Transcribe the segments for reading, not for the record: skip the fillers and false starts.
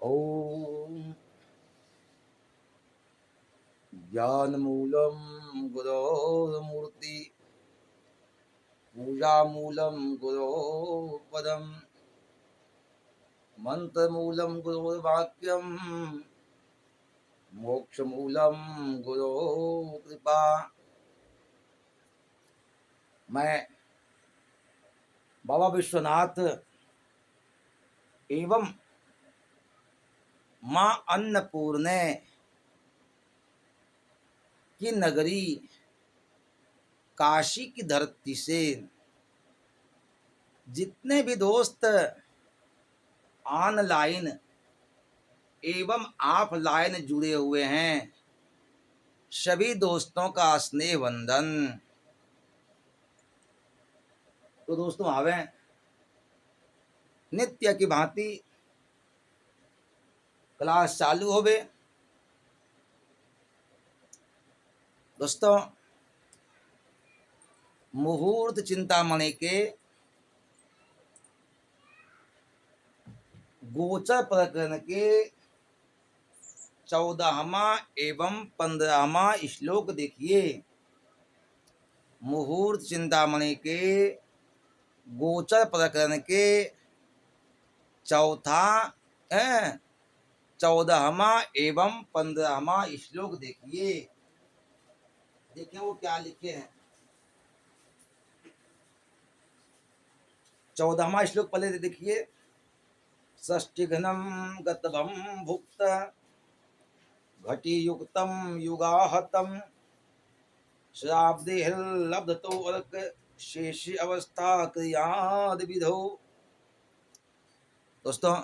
ओम ज्ञानमूलं गुरोर्मूर्ति पूजामूलं गुरोर्पदम् मंत्रमूलं गुरोर्वाक्यम् मोक्षमूलं गुरोः कृपा। मैं बाबा विश्वनाथ एवं माँ अन्नपूर्णे की नगरी काशी की धरती से जितने भी दोस्त ऑनलाइन एवं ऑफलाइन जुड़े हुए हैं, सभी दोस्तों का स्नेह वंदन। तो दोस्तों आवे नित्य की भांति क्लास चालू होवे। दोस्तों मुहूर्त चिंतामणि के गोचर प्रकरण के 14वां एवं 15वां श्लोक देखिए। मुहूर्त चिंतामणि के गोचर प्रकरण के चौथा 14वां एवं 15वां श्लोक देखिए। देखिए वो क्या लिखे हैं। 14वां श्लोक पहले देखिए। षष्टिघ्नं गतभं भुक्त घटीयुक्तं युगाहतं श्राब्देर्लब्धतो अर्क शेषी अवस्था क्रियाद विधो। दोस्तों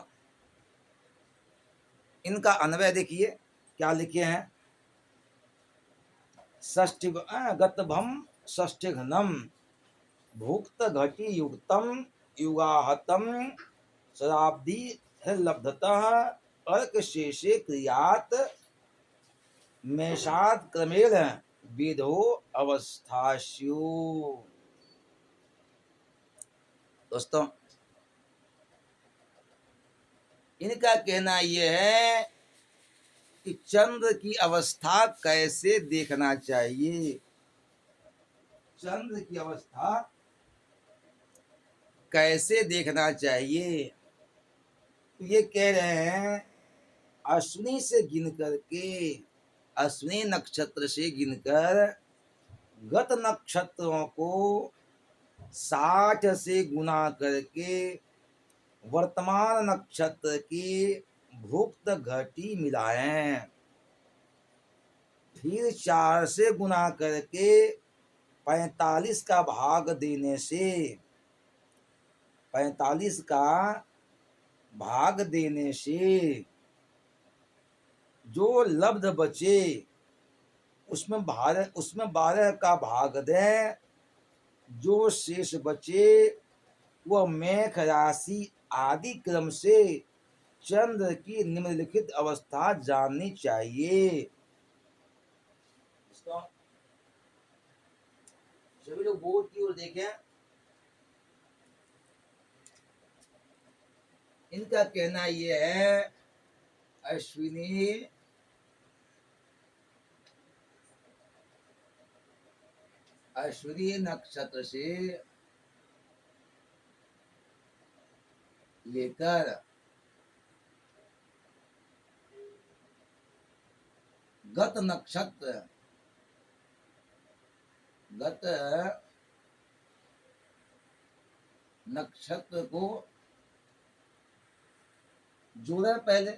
इनका अन्वय देखिए क्या लिखे हैं। षष्टि गतभम षष्टिघ्नम भुक्त घटी युक्तम युगाहतम शराब्दी लब्धतः अर्क शेषे क्रियात मेषाद क्रमेण विधो अवस्थास्यु। दोस्तों इनका कहना यह है कि चंद्र की अवस्था कैसे देखना चाहिए। चंद्र की अवस्था कैसे देखना चाहिए। ये कह रहे हैं अश्विनी से गिन करके, अश्विनी नक्षत्र से गिनकर गत नक्षत्रों को 60 से गुना करके वर्तमान नक्षत्र की भुक्त घटी मिलाएं। फिर 4 से गुना करके 45 का भाग देने से 45 का भाग देने से जो लब्ध बचे उसमें 12 का भाग दें। जो शेष बचे वह मेघ राशि आदि क्रम से चंद्र की निम्नलिखित अवस्था जाननी चाहिए। सभी लोग बोर्ड की ओर देखें। इनका कहना यह है अश्विनी नक्षत्र से लेकर गत नक्षत्र को जोड़े। पहले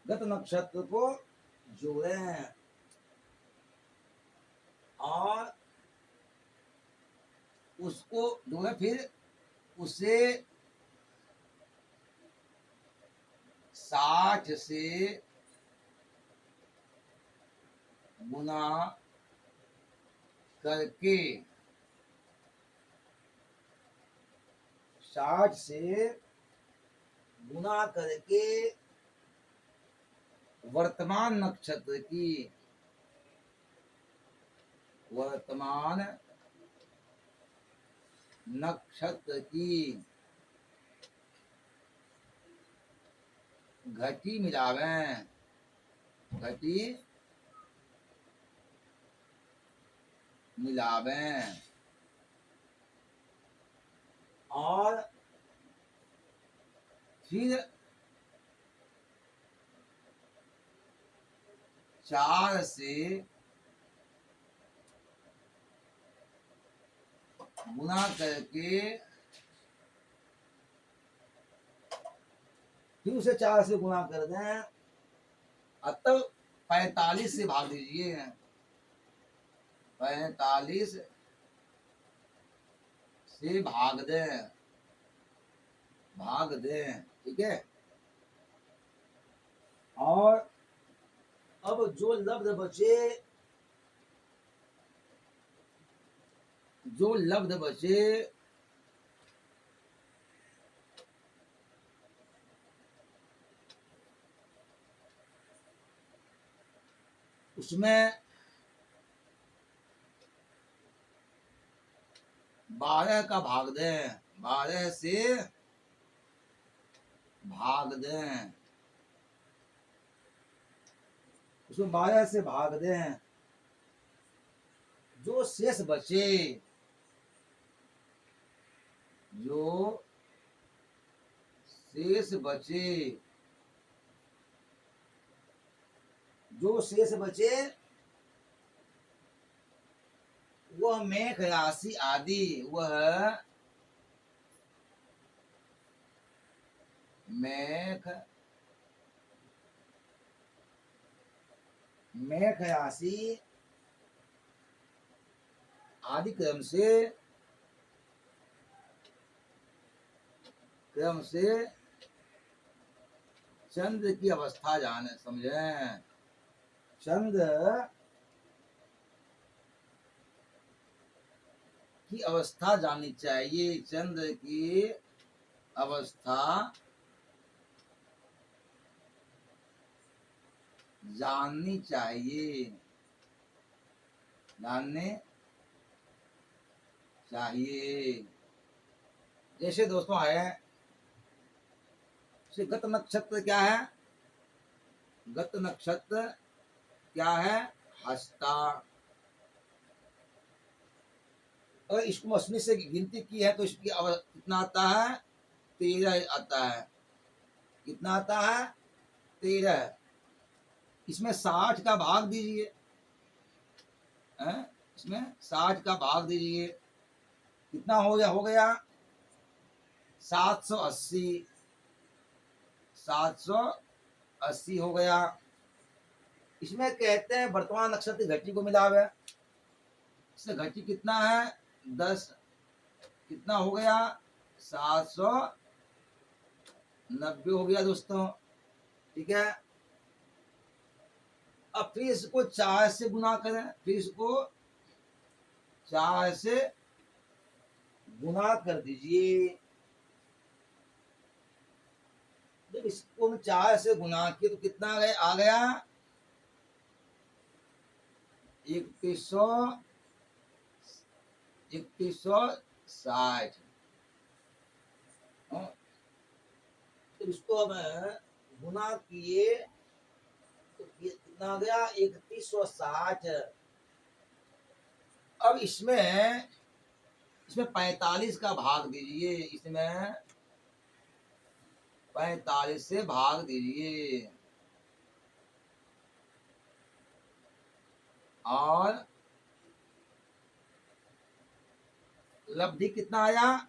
गत नक्षत्र को जोड़े और उसको जोड़े, फिर उसे 60 से गुना करके 60 से गुना करके वर्तमान नक्षत्र की घटी मिलावे, घटी मिलावे। और फिर 4 से गुना करके फिर उसे 4 से गुना कर दें, अतः 45 से भाग दीजिए। 45 से भाग दें, भाग दें, ठीक है। और अब जो लब्ध बचे, जो लब्ध बचे उसमें 12 का भाग दें, 12 से भाग दें, उसमें 12 से भाग दें। जो शेष बचे, जो शेष बचे, जो शेष बचे वह मेघ राशि आदि, वह मेघ राशि आदि क्रम से चंद्र की अवस्था जाने, समझें, चंद्र की अवस्था जाननी चाहिए, चंद्र की अवस्था जाननी चाहिए, जानने चाहिए। जैसे दोस्तों है, गत नक्षत्र क्या है? गत नक्षत्र क्या है? हस्ता। और इसको अश्विनी से गिनती की है तो इसकी कितना आता है? 13 आता है। कितना आता है? 13। इसमें 60 का भाग दीजिए, इसमें 60 का भाग दीजिए, कितना हो गया? हो गया 780, 780 हो गया। इसमें कहते हैं वर्तमान नक्षत्र घटी को मिलावे, इससे घटी कितना है? 10। कितना हो गया? 790 हो गया दोस्तों, ठीक है। अब फिर इसको 4 से गुना करें, फिर इसको 4 से गुना कर दीजिए। जब इसको हम 4 से गुना किए तो कितना आ गया? 3160। तो इसको हम गुना किए तो कितना आ गया? 3160। अब इसमें 45 का भाग दीजिए, इसमें 45 से भाग दीजिए। और लब्धि कितना आया?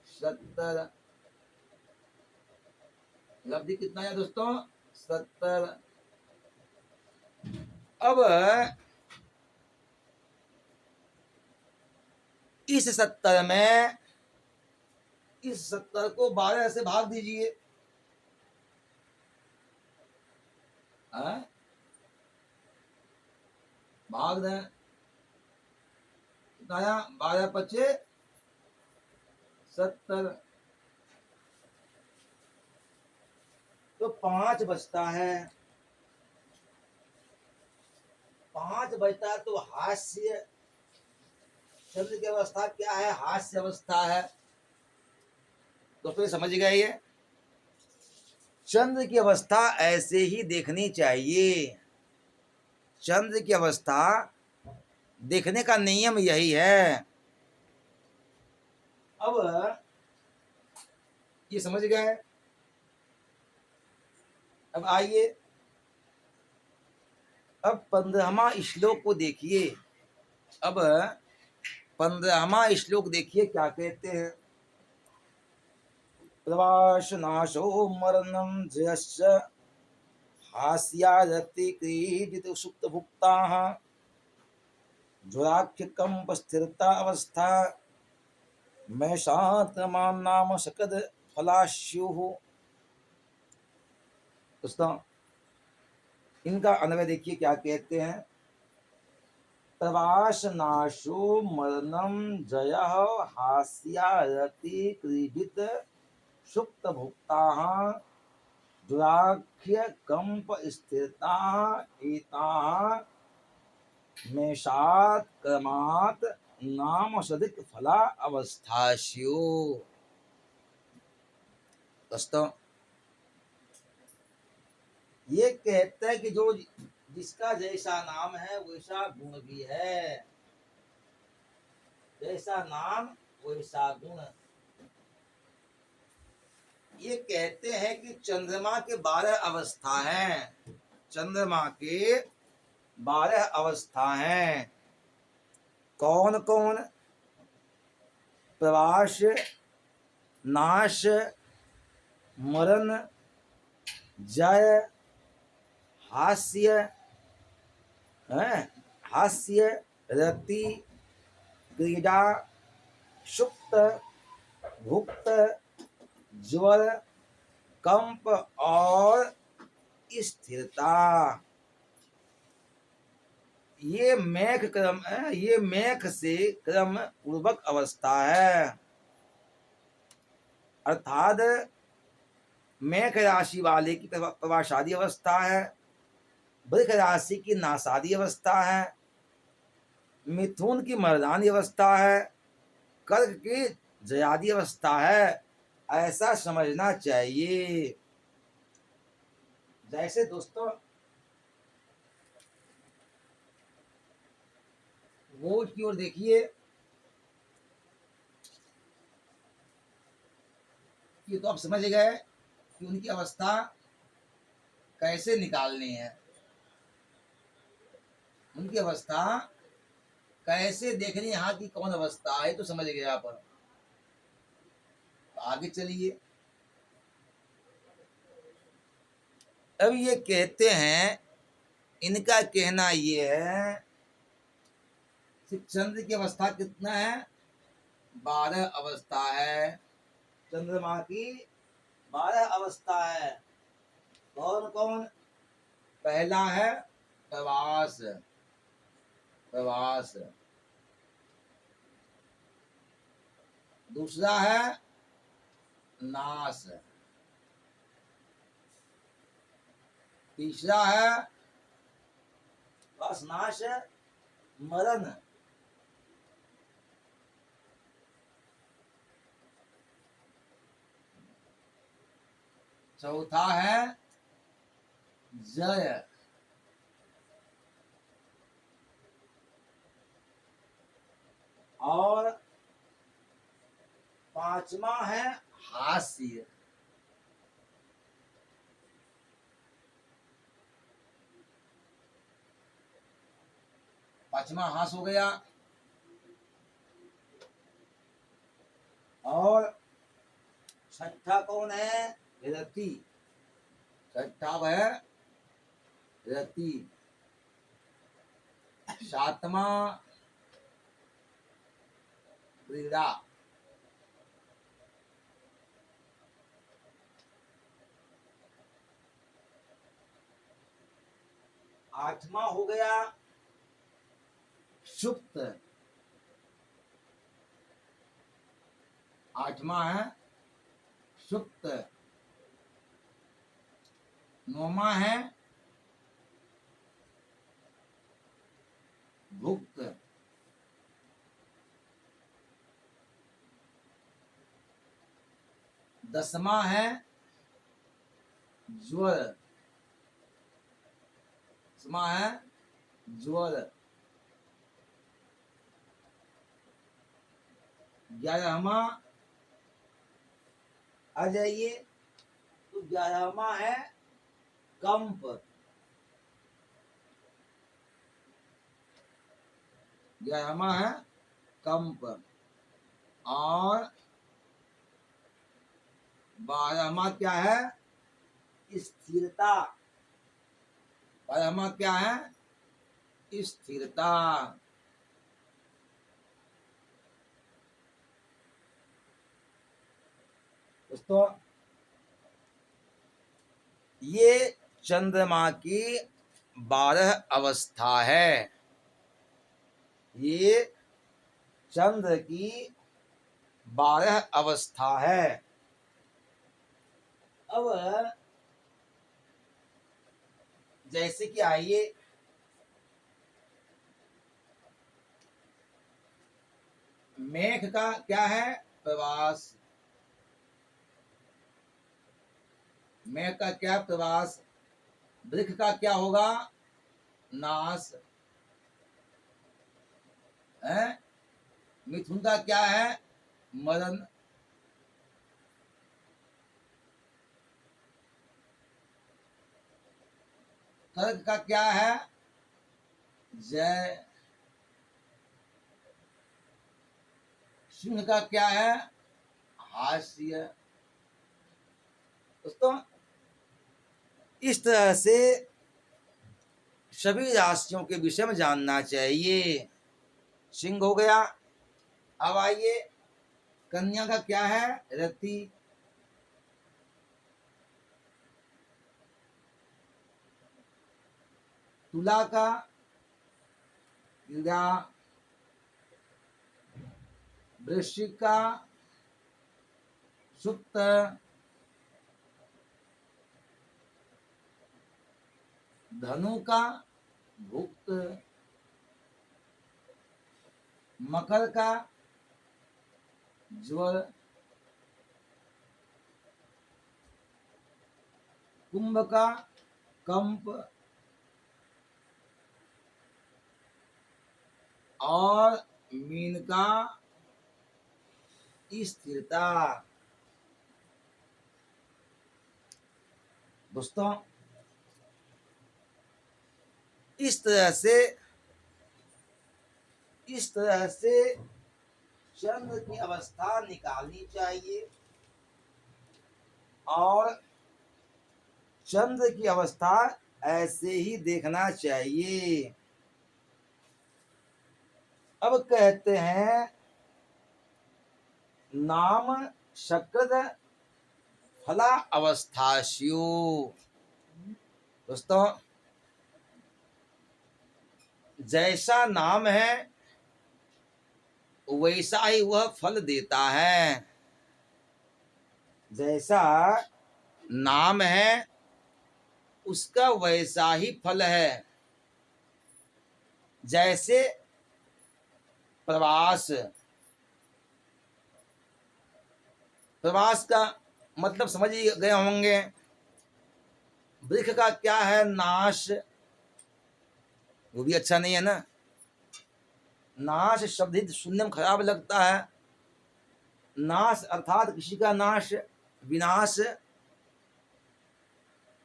70। लब्धि कितना आया दोस्तों? 70। अब इस 70 में, इस 70 को 12 से भाग दीजिए। भाग दें, कितना आया? 12 पचे 70, तो 5 बचता है। 5 बचता है तो हास्य, चंद्र की अवस्था क्या है? हास्य अवस्था है। तो फिर समझ गए ये। चंद्र की अवस्था ऐसे ही देखनी चाहिए। चंद्र की अवस्था देखने का नियम यही है। अब ये समझ गए। अब आइए, अब 15वां श्लोक को देखिए। अब 15वां श्लोक देखिए क्या कहते हैं। प्रवास नाशो मरणम जयश्च हास्यादति क्रीडित सुप्त भुक्ता ज्वराख्य कंप स्थिरता अवस्था मैं शांतमान नाम सकद फलाश्यु। दोस्तों, इनका अन्वय देखिए क्या कहते हैं। प्रवास नाशो मरणम जय हास्यारति क्रीडित सुप्त भुक्ता दुराख्य कंप स्थिरता एता मेषात् क्रमात् नाम सदिक फला अवस्थास्यो। दोस्तों, ये कहते हैं कि जो जिसका जैसा नाम है वैसा गुण भी है। जैसा नाम वैसा गुण। ये कहते हैं कि चंद्रमा के 12 अवस्था हैं। चंद्रमा के 12 अवस्था हैं। कौन कौन? प्रवास, नाश, मरण, जय, हास्य, हास्य, रति, क्रीड़ा, सुप्त, भुक्त, ज्वर, कंप और स्थिरता। ये मेघ क्रम है। ये मेघ से क्रम पूर्वक अवस्था है। अर्थात मेघ राशि वाले की प्रवासादी अवस्था है, वृष राशि की नासादी अवस्था है, मिथुन की मर्दानी अवस्था है, कर्क की जयादी अवस्था है। ऐसा समझना चाहिए। जैसे दोस्तों, बोर्ड की ओर देखिए। ये तो आप समझ गए कि उनकी अवस्था कैसे निकालनी है। उनकी अवस्था कैसे देखनी, यहाँ की कौन अवस्था है, तो समझ गए आप। आगे चलिए। अब ये कहते हैं, इनका कहना ये है कि चंद्र की अवस्था कितना है? 12 अवस्था है। चंद्रमा की 12 अवस्था है। कौन कौन? पहला है प्रवास। प्रवास। दूसरा है नाश। तीसरा है बस नाश, मरण। चौथा है जय। और पांचवा है हास्य। पांचवा हास हो गया। और छठा कौन है? रति। छठा है रति। सातवा क्रीड़ा। आठवां हो गया सुप्त। आठवां है सुप्त। नौवां है भुक्त। 10वां है ज्वर, समा है ज्वर। 11वां आ जाइए, तो 11वां है कंप। 11वां है कंप। और 12वां क्या है? स्थिरता। 12वां क्या है? स्थिरता। दोस्तों, ये चंद्रमा की 12 अवस्था है। ये चंद्र की 12 अवस्था है। अब जैसे कि आइए, मेघ का क्या है? प्रवास। मेघ का क्या? प्रवास। वृक्ष का क्या होगा? नाश है। मिथुन का क्या है? मरण। कर्क का क्या है? जय। सिंह का क्या है? हास्य। दोस्तों, इस तरह से सभी राशियों के विषय में जानना चाहिए। सिंह हो गया। अब आइए, कन्या का क्या है? रति। तुला का क्रीड़ा। वृश्चिक का सुप्त। धनु का भुक्त। मकर का ज्वर। कुंभ का कंप। और मीन का स्थिरता। दोस्तों, इस तरह से चंद्र की अवस्था निकालनी चाहिए और चंद्र की अवस्था ऐसे ही देखना चाहिए। अब कहते हैं नाम शक्रद फला अवस्थास्यु। दोस्तों, जैसा नाम है वैसा ही वह फल देता है। जैसा नाम है उसका वैसा ही फल है। जैसे प्रवास। प्रवास का मतलब समझ ही गए होंगे। वृक्ष का क्या है? नाश। वो भी अच्छा नहीं है ना। नाश शब्द ही सुनने में खराब लगता है। नाश अर्थात किसी का नाश, विनाश,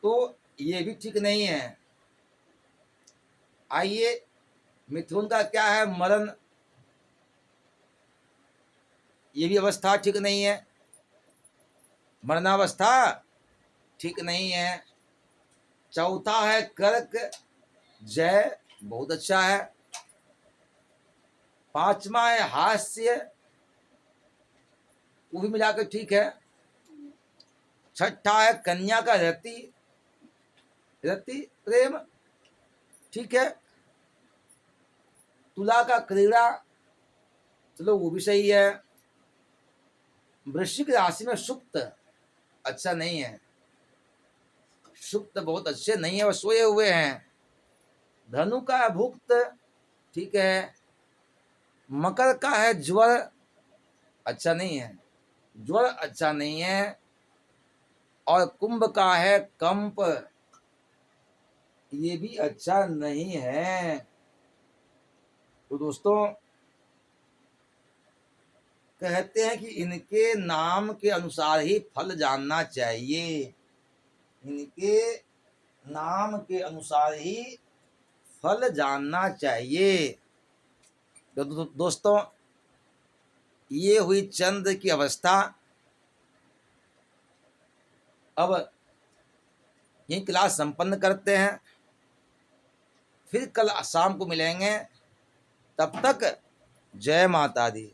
तो ये भी ठीक नहीं है। आइए, मिथुन का क्या है? मरण। ये भी अवस्था ठीक नहीं है। मरणावस्था ठीक नहीं है। चौथा है कर्क, जय, बहुत अच्छा है। पांचवा है हास्य, वो भी मिलाकर ठीक है। छठा है कन्या का रति। रति प्रेम, ठीक है। तुला का क्रीड़ा, चलो वो भी सही है। वृश्चिक राशि में सुप्त अच्छा नहीं है। सुप्त बहुत अच्छे नहीं है, वो सोए हुए हैं। धनु का है भुक्त, ठीक है। मकर का है ज्वर, अच्छा नहीं है। ज्वर अच्छा नहीं है। और कुंभ का है कंप, ये भी अच्छा नहीं है। तो दोस्तों कहते हैं कि इनके नाम के अनुसार ही फल जानना चाहिए, इनके नाम के अनुसार ही फल जानना चाहिए। तो दोस्तों ये हुई चंद्र की अवस्था। अब यही क्लास संपन्न करते हैं, फिर कल शाम को मिलेंगे। तब तक जय माता दी।